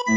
Hai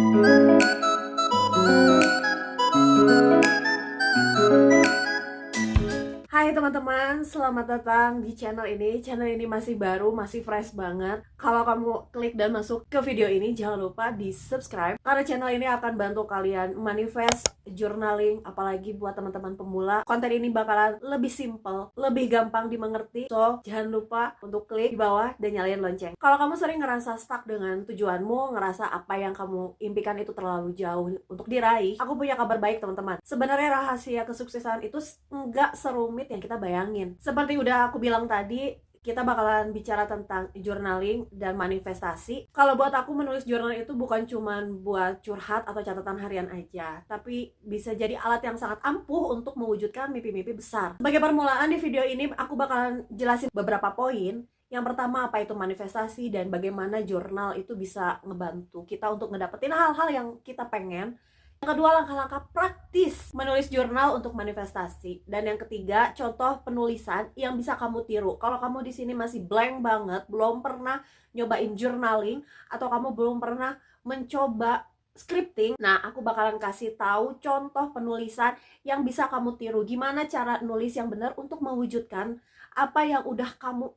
teman-teman, selamat datang di channel ini. Channel ini masih baru, masih fresh banget. Kalau kamu klik dan masuk ke video ini, jangan lupa di subscribe, karena channel ini akan bantu kalian manifest, journaling, apalagi buat teman-teman pemula. Konten ini bakalan lebih simple, lebih gampang dimengerti. So, jangan lupa untuk klik di bawah dan nyalain lonceng. Kalau kamu sering ngerasa stuck dengan tujuanmu, ngerasa apa yang kamu impikan itu terlalu jauh untuk diraih, aku punya kabar baik teman-teman. Sebenarnya rahasia kesuksesan itu nggak serumit yang kita bayangin. Seperti udah aku bilang tadi, kita bakalan bicara tentang journaling dan manifestasi. Kalau buat aku, menulis jurnal itu bukan cuman buat curhat atau catatan harian aja, tapi bisa jadi alat yang sangat ampuh untuk mewujudkan mimpi-mimpi besar. Sebagai permulaan, di video ini aku bakalan jelasin beberapa poin. Yang pertama, apa itu manifestasi dan bagaimana jurnal itu bisa ngebantu kita untuk ngedapetin hal-hal yang kita pengen. Yang kedua, langkah-langkah praktis menulis jurnal untuk manifestasi. Dan yang ketiga, contoh penulisan yang bisa kamu tiru. Kalau kamu di sini masih blank banget, belum pernah nyobain journaling, atau kamu belum pernah mencoba scripting, nah aku bakalan kasih tahu contoh penulisan yang bisa kamu tiru. Gimana cara nulis yang benar untuk mewujudkan apa yang udah kamu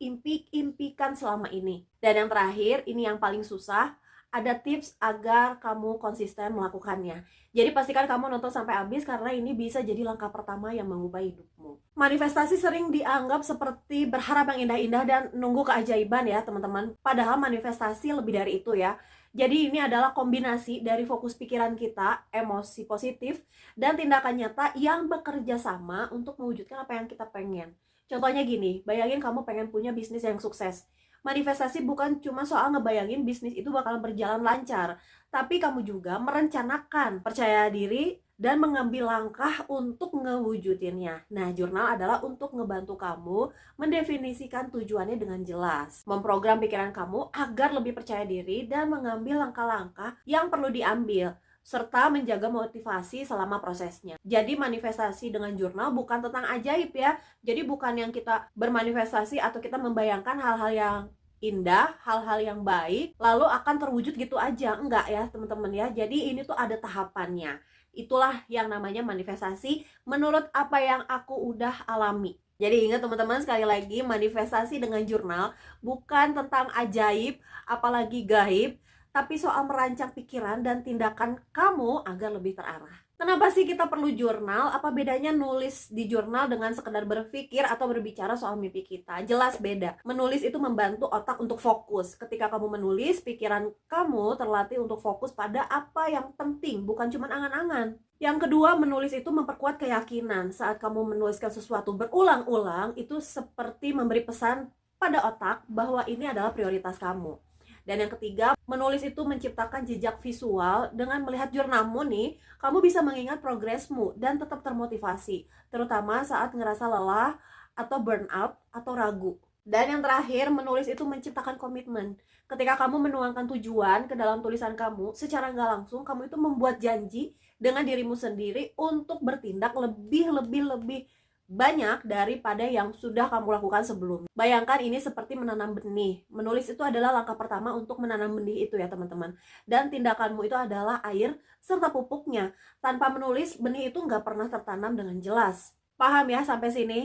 impikan selama ini. Dan yang terakhir, ini yang paling susah, ada tips agar kamu konsisten melakukannya. Jadi pastikan kamu nonton sampai habis, karena ini bisa jadi langkah pertama yang mengubah hidupmu. Manifestasi sering dianggap seperti berharap yang indah-indah dan nunggu keajaiban ya teman-teman. Padahal manifestasi lebih dari itu ya. Jadi ini adalah kombinasi dari fokus pikiran kita, emosi positif, dan tindakan nyata yang bekerja sama untuk mewujudkan apa yang kita pengen. Contohnya gini, bayangin kamu pengen punya bisnis yang sukses. Manifestasi bukan cuma soal ngebayangin bisnis itu bakalan berjalan lancar, tapi kamu juga merencanakan, percaya diri, dan mengambil langkah untuk ngewujudinnya. Nah, jurnal adalah untuk ngebantu kamu mendefinisikan tujuannya dengan jelas, memprogram pikiran kamu agar lebih percaya diri, dan mengambil langkah-langkah yang perlu diambil, serta menjaga motivasi selama prosesnya. Jadi manifestasi dengan jurnal bukan tentang ajaib ya. Jadi bukan yang kita bermanifestasi atau kita membayangkan hal-hal yang indah, hal-hal yang baik, lalu akan terwujud gitu aja. Enggak ya teman-teman ya. Jadi ini tuh ada tahapannya. Itulah yang namanya manifestasi menurut apa yang aku udah alami. Jadi ingat teman-teman, sekali lagi, manifestasi dengan jurnal bukan tentang ajaib, apalagi gaib, tapi soal merancang pikiran dan tindakan kamu agar lebih terarah. Kenapa sih kita perlu jurnal? Apa bedanya nulis di jurnal dengan sekedar berpikir atau berbicara soal mimpi kita? Jelas beda. Menulis itu membantu otak untuk fokus. Ketika kamu menulis, pikiran kamu terlatih untuk fokus pada apa yang penting, bukan cuma angan-angan. Yang kedua, menulis itu memperkuat keyakinan. Saat kamu menuliskan sesuatu berulang-ulang, itu seperti memberi pesan pada otak bahwa ini adalah prioritas kamu. Dan yang ketiga, menulis itu menciptakan jejak visual. Dengan melihat jurnalmu nih, kamu bisa mengingat progresmu dan tetap termotivasi, terutama saat ngerasa lelah atau burnout atau ragu. Dan yang terakhir, menulis itu menciptakan komitmen. Ketika kamu menuangkan tujuan ke dalam tulisan kamu, secara nggak langsung kamu itu membuat janji dengan dirimu sendiri untuk bertindak lebih banyak daripada yang sudah kamu lakukan sebelumnya. Bayangkan ini seperti menanam benih. Menulis itu adalah langkah pertama untuk menanam benih itu ya teman-teman. Dan tindakanmu itu adalah air serta pupuknya. Tanpa menulis, benih itu nggak pernah tertanam dengan jelas. Paham ya sampai sini?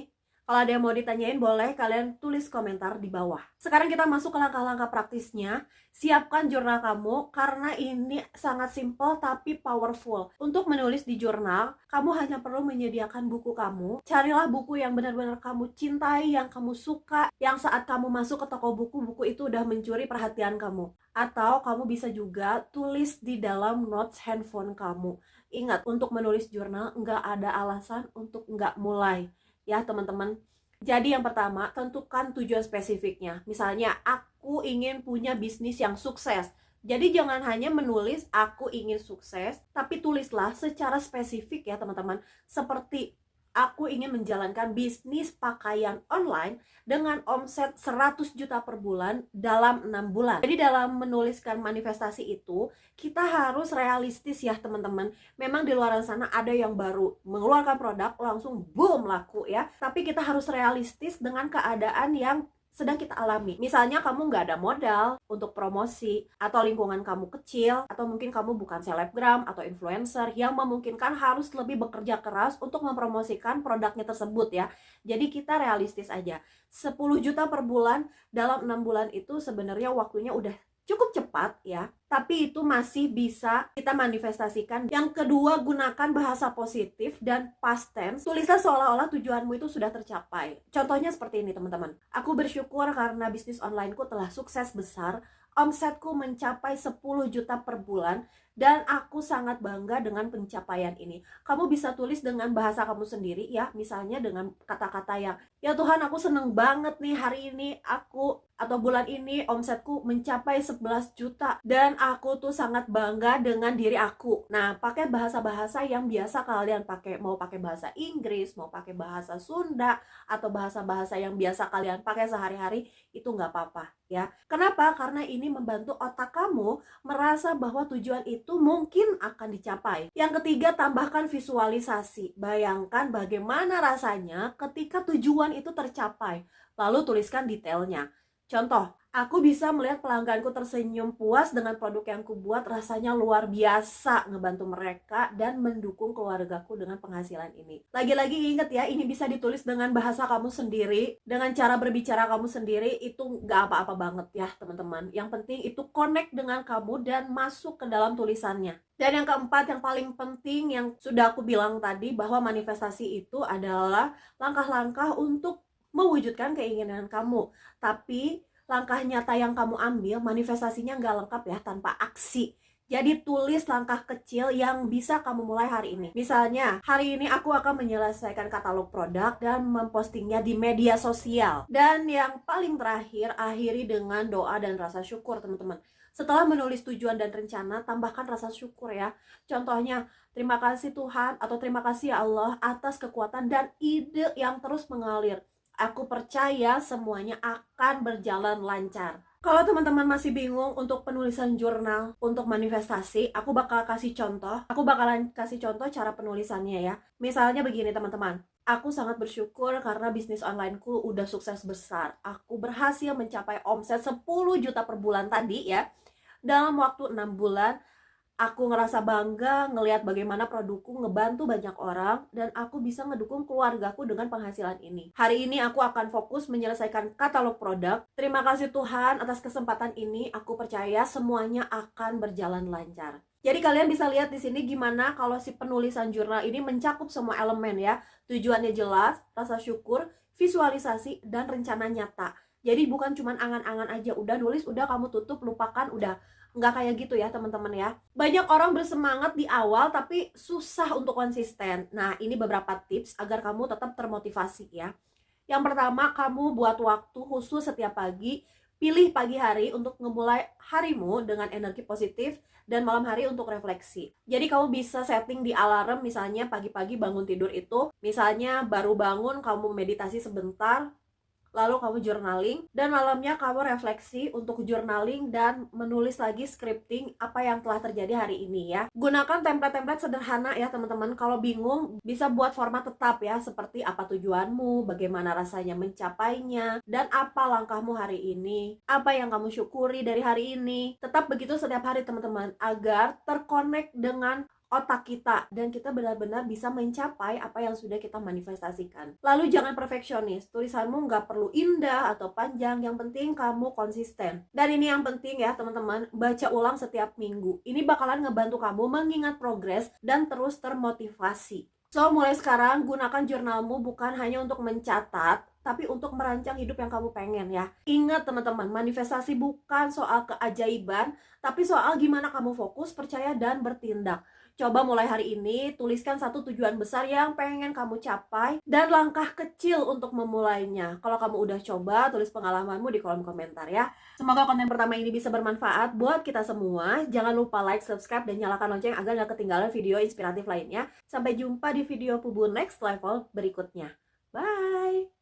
Kalau ada yang mau ditanyain, boleh kalian tulis komentar di bawah. Sekarang kita masuk ke langkah-langkah praktisnya. Siapkan jurnal kamu, karena ini sangat simple tapi powerful. Untuk menulis di jurnal, kamu hanya perlu menyediakan buku kamu. Carilah buku yang benar-benar kamu cintai, yang kamu suka, yang saat kamu masuk ke toko buku, buku itu udah mencuri perhatian kamu. Atau kamu bisa juga tulis di dalam notes handphone kamu. Ingat, untuk menulis jurnal nggak ada alasan untuk nggak mulai. Ya teman-teman, jadi yang pertama, tentukan tujuan spesifiknya. Misalnya, aku ingin punya bisnis yang sukses. Jadi jangan hanya menulis aku ingin sukses, tapi tulislah secara spesifik ya teman-teman. Seperti aku ingin menjalankan bisnis pakaian online dengan omset 100 juta per bulan dalam 6 bulan. Jadi dalam menuliskan manifestasi itu, kita harus realistis ya teman-teman. Memang di luar sana ada yang baru mengeluarkan produk langsung boom laku ya. Tapi kita harus realistis dengan keadaan yang sedang kita alami. Misalnya kamu nggak ada modal untuk promosi, atau lingkungan kamu kecil, atau mungkin kamu bukan selebgram atau influencer yang memungkinkan harus lebih bekerja keras untuk mempromosikan produknya tersebut ya. Jadi kita realistis aja. 10 juta per bulan dalam 6 bulan itu sebenarnya waktunya udah cukup cepat ya, tapi itu masih bisa kita manifestasikan. Yang kedua, gunakan bahasa positif dan past tense. Tulislah seolah-olah tujuanmu itu sudah tercapai. Contohnya seperti ini teman-teman. Aku bersyukur karena bisnis onlineku telah sukses besar, omsetku mencapai 10 juta per bulan, dan aku sangat bangga dengan pencapaian ini. Kamu bisa tulis dengan bahasa kamu sendiri ya, misalnya dengan kata-kata yang, ya Tuhan, aku seneng banget nih hari ini aku atau bulan ini omsetku mencapai 11 juta dan aku tuh sangat bangga dengan diri aku. Nah, pakai bahasa-bahasa yang biasa kalian pakai, mau pakai bahasa Inggris, mau pakai bahasa Sunda, atau bahasa-bahasa yang biasa kalian pakai sehari-hari, itu nggak apa-apa ya. Kenapa? Karena ini membantu otak kamu merasa bahwa tujuan itu mungkin akan dicapai. Yang ketiga, tambahkan visualisasi. Bayangkan bagaimana rasanya ketika tujuan itu tercapai, lalu tuliskan detailnya. Contoh, aku bisa melihat pelangganku tersenyum puas dengan produk yang kubuat, rasanya luar biasa ngebantu mereka dan mendukung keluargaku dengan penghasilan ini. Lagi-lagi ingat ya, ini bisa ditulis dengan bahasa kamu sendiri, dengan cara berbicara kamu sendiri, itu nggak apa-apa banget ya teman-teman. Yang penting itu connect dengan kamu dan masuk ke dalam tulisannya. Dan yang keempat, yang paling penting, yang sudah aku bilang tadi, bahwa manifestasi itu adalah langkah-langkah untuk mewujudkan keinginan kamu. Tapi langkah nyata yang kamu ambil, manifestasinya nggak lengkap ya tanpa aksi. Jadi tulis langkah kecil yang bisa kamu mulai hari ini. Misalnya, hari ini aku akan menyelesaikan katalog produk dan mempostingnya di media sosial. Dan yang paling terakhir, akhiri dengan doa dan rasa syukur teman-teman. Setelah menulis tujuan dan rencana, tambahkan rasa syukur ya. Contohnya, terima kasih Tuhan atau terima kasih ya Allah atas kekuatan dan ide yang terus mengalir. Aku percaya semuanya akan berjalan lancar. Kalau teman-teman masih bingung untuk penulisan jurnal untuk manifestasi, aku bakalan kasih contoh cara penulisannya ya. Misalnya begini teman-teman. Aku sangat bersyukur karena bisnis onlineku udah sukses besar. Aku berhasil mencapai omset 10 juta per bulan tadi ya. Dalam waktu 6 bulan, aku ngerasa bangga ngelihat bagaimana produkku ngebantu banyak orang dan aku bisa ngedukung keluargaku dengan penghasilan ini. Hari ini aku akan fokus menyelesaikan katalog produk. Terima kasih Tuhan atas kesempatan ini. Aku percaya semuanya akan berjalan lancar. Jadi kalian bisa lihat di sini gimana kalau si penulisan jurnal ini mencakup semua elemen ya. Tujuannya jelas, rasa syukur, visualisasi, dan rencana nyata. Jadi bukan cuma angan-angan aja, udah nulis, udah kamu tutup, lupakan, udah. Nggak kayak gitu ya teman-teman ya. Banyak orang bersemangat di awal tapi susah untuk konsisten. Nah, ini beberapa tips agar kamu tetap termotivasi ya. Yang pertama, kamu buat waktu khusus setiap pagi. Pilih pagi hari untuk memulai harimu dengan energi positif dan malam hari untuk refleksi. Jadi kamu bisa setting di alarm, misalnya pagi-pagi bangun tidur itu, misalnya baru bangun kamu meditasi sebentar, lalu kamu journaling, dan malamnya kamu refleksi untuk journaling dan menulis lagi scripting apa yang telah terjadi hari ini ya. Gunakan template-template sederhana ya teman-teman. Kalau bingung bisa buat format tetap ya, seperti apa tujuanmu, bagaimana rasanya mencapainya, dan apa langkahmu hari ini, apa yang kamu syukuri dari hari ini. Tetap begitu setiap hari teman-teman, agar terkonek dengan otak kita dan kita benar-benar bisa mencapai apa yang sudah kita manifestasikan. Lalu jangan perfeksionis, tulisanmu nggak perlu indah atau panjang, yang penting kamu konsisten. Dan ini yang penting ya teman-teman, baca ulang setiap minggu. Ini bakalan ngebantu kamu mengingat progres dan terus termotivasi. So, mulai sekarang gunakan jurnalmu bukan hanya untuk mencatat, tapi untuk merancang hidup yang kamu pengen ya. Ingat teman-teman, manifestasi bukan soal keajaiban, tapi soal gimana kamu fokus, percaya, dan bertindak. Coba mulai hari ini, tuliskan satu tujuan besar yang pengen kamu capai dan langkah kecil untuk memulainya. Kalau kamu udah coba, tulis pengalamanmu di kolom komentar ya. Semoga konten pertama ini bisa bermanfaat buat kita semua. Jangan lupa like, subscribe, dan nyalakan lonceng agar gak ketinggalan video inspiratif lainnya. Sampai jumpa di video Pubu Next Level berikutnya. Bye!